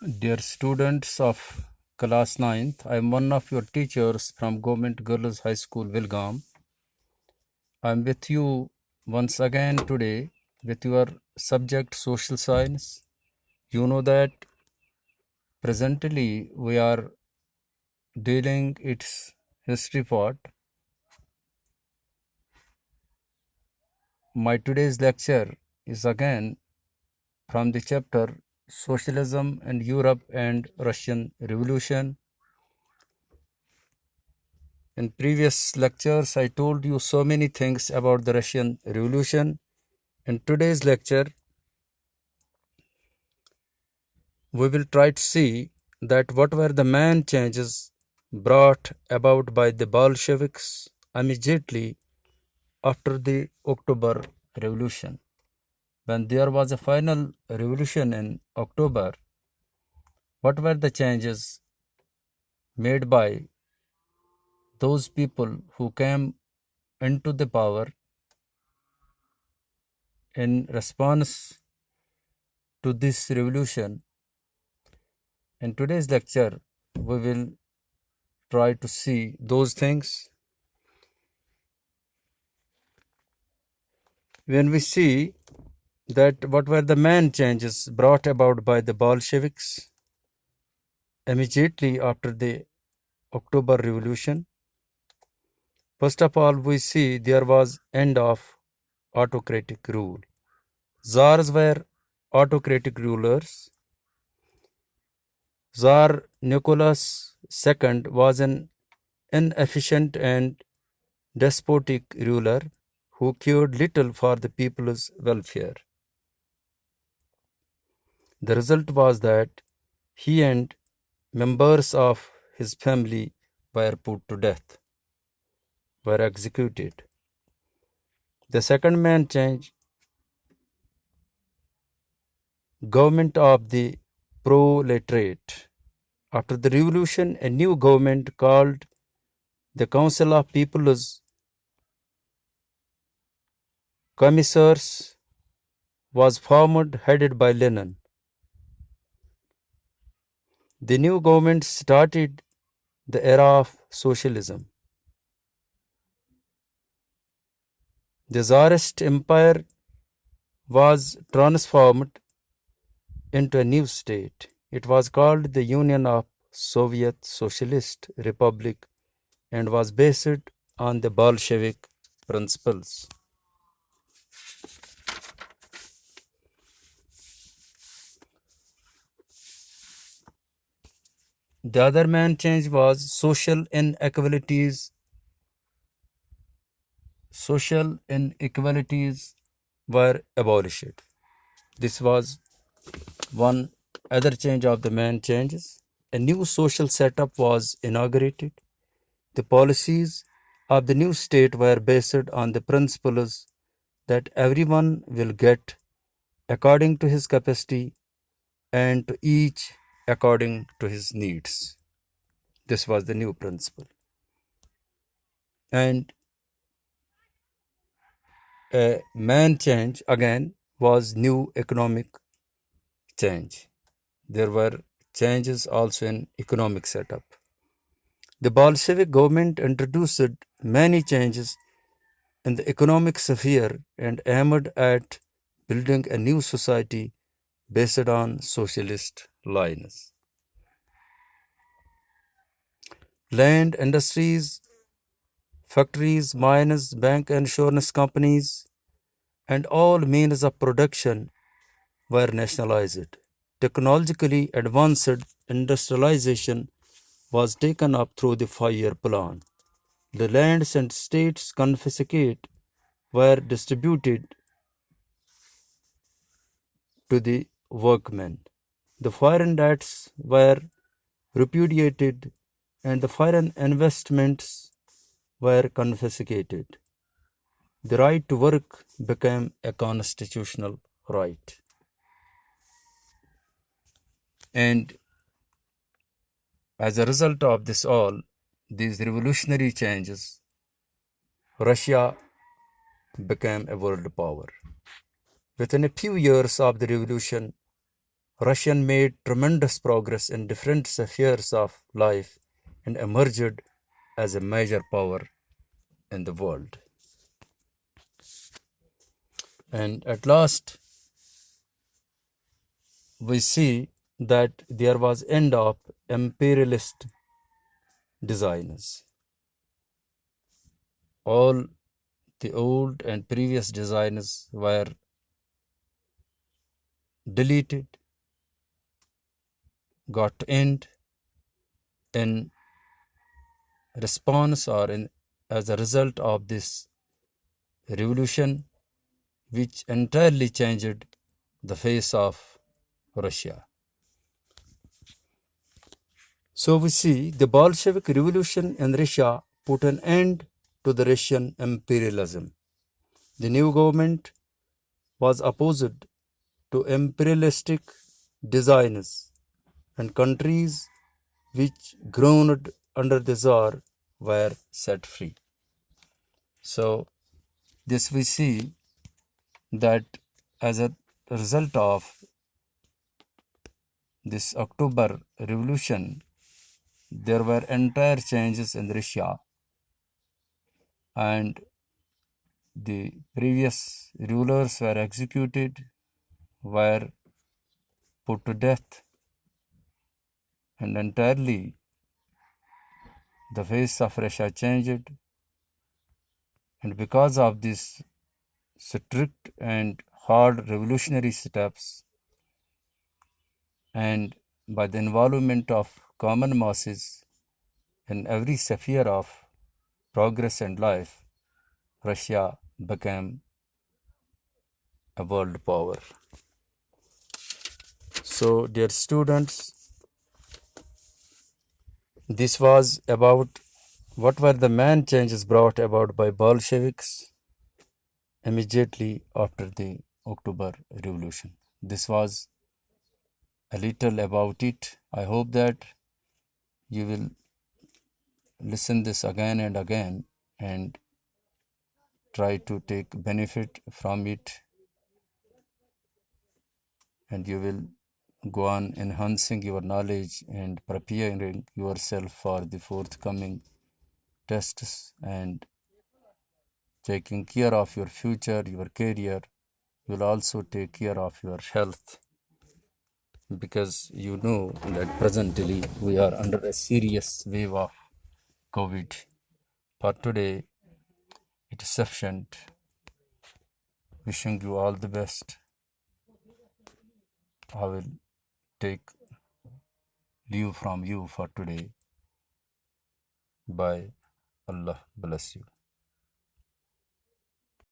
Dear students of class ninth, I am one of your teachers from Government Girls High School, Vilgam. I am with you once again today with your subject social science. You know that presently we are dealing its history part. My today's lecture is again from the chapter Socialism in Europe and Russian Revolution. In previous lectures, I told you so many things about the Russian Revolution. In today's lecture, we will try to see that what were the main changes brought about by the Bolsheviks immediately after the October Revolution. When there was a final revolution in October, what were the changes made by those people who came into the power in response to this revolution? In today's lecture, we will try to see those things. When we see that what were the main changes brought about by the Bolsheviks immediately after the October Revolution, first of all, we see there was end of autocratic rule. Tsars were autocratic rulers. Tsar Nicholas II was an inefficient and despotic ruler who cared little for the people's welfare. The result was that he and members of his family were put to death, were executed. The second main change, government of the proletariat. After the revolution, a new government called the Council of People's Commissars was formed, headed by Lenin. The new government started the era of socialism. The Tsarist Empire was transformed into a new state. It was called the Union of Soviet Socialist Republic and was based on the Bolshevik principles. The other main change was social inequalities. Social inequalities were abolished. This was one other change of the main changes. A new social setup was inaugurated. The policies of the new state were based on the principles that everyone will get according to his capacity and to each according to his needs. This was the new principle. And a main change again was new economic change. There were changes also in economic setup. The Bolshevik government introduced many changes in the economic sphere and aimed at building a new society based on socialist lines. Land, industries, factories, mines, bank, insurance companies, and all means of production were nationalized. Technologically advanced industrialization was taken up through the 5-year plan. The lands and states confiscated were distributed to the workmen. The foreign debts were repudiated and the foreign investments were confiscated. The right to work became a constitutional right. And as a result of this all, these revolutionary changes, Russia became a world power. Within a few years of the revolution, Russia made tremendous progress in different spheres of life and emerged as a major power in the world. And at last, we see that there was end of imperialist designers. All the old and previous designers were deleted, got end in response or in as a result of this revolution, which entirely changed the face of Russia. So we see the Bolshevik Revolution in Russia put an end to the Russian imperialism. The new government was opposed to imperialistic designs, and countries which groaned under the Tsar were set free. So this we see that as a result of this October Revolution, there were entire changes in Russia, and the previous rulers were executed, were put to death, and entirely the face of Russia changed. And because of these strict and hard revolutionary steps, and by the involvement of common masses in every sphere of progress and life, Russia became a world power. So, dear students, this was about what were the main changes brought about by Bolsheviks immediately after the October Revolution. This was a little about it. I hope that you will listen this again and again and try to take benefit from it, and you will go on enhancing your knowledge and preparing yourself for the forthcoming tests and taking care of your future, your career. You will also take care of your health, because you know that presently we are under a serious wave of COVID. For today, it is sufficient. Wishing you all the best. I will take leave from you for today. Bye. Allah bless you.